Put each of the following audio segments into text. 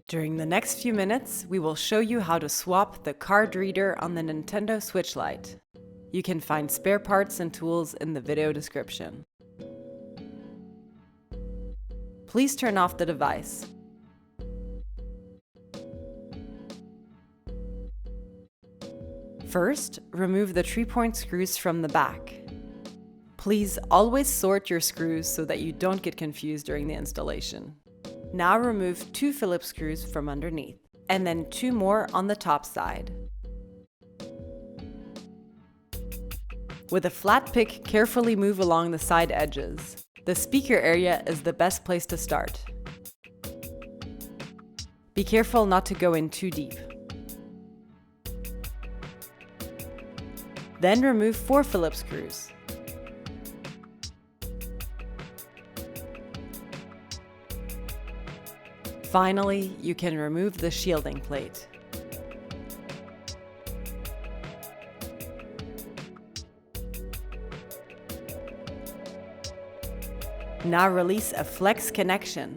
During the next few minutes, we will show you how to swap the card reader on the Nintendo Switch Lite. You can find spare parts and tools in the video description. Please turn off the device. First, remove the 3-point screws from the back. Please always sort your screws so that you don't get confused during the installation. Now remove 2 Phillips screws from underneath, and then 2 more on the top side. With a flat pick, carefully move along the side edges. The speaker area is the best place to start. Be careful not to go in too deep. Then remove 4 Phillips screws. Finally, you can remove the shielding plate. Now release a flex connection.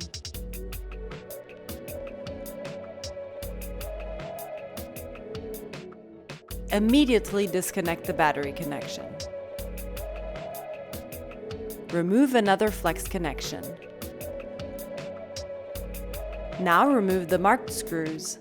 Immediately disconnect the battery connection. Remove another flex connection. Now remove the marked screws.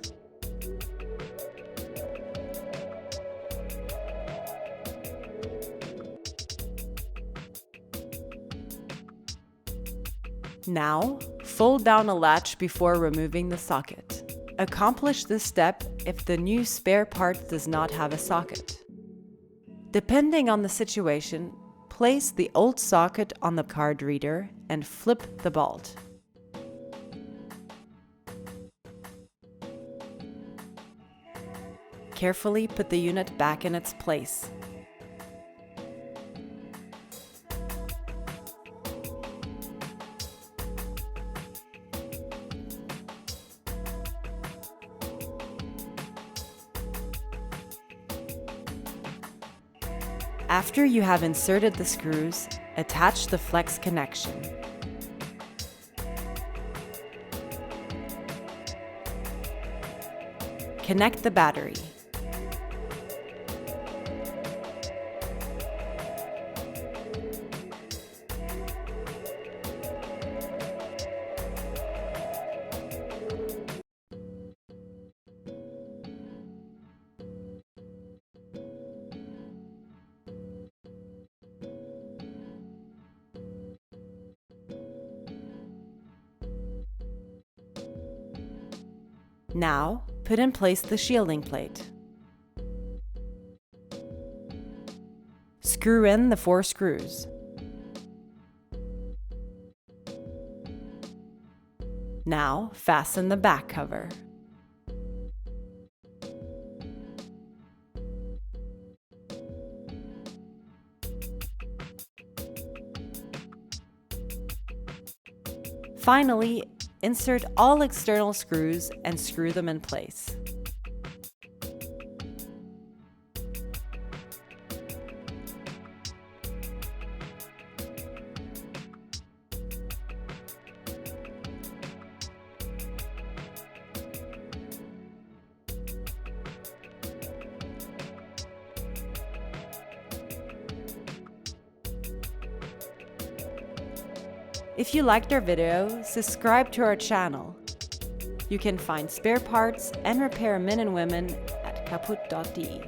Now, fold down a latch before removing the socket. Accomplish this step if the new spare part does not have a socket. Depending on the situation, place the old socket on the card reader and flip the bolt. Carefully put the unit back in its place. After you have inserted the screws, attach the flex connection. Connect the battery. Now, put in place the shielding plate. Screw in the 4 screws. Now, fasten the back cover. Finally, insert all external screws and screw them in place. If you liked our video, subscribe to our channel. You can find spare parts and repair men and women at kaputt.de.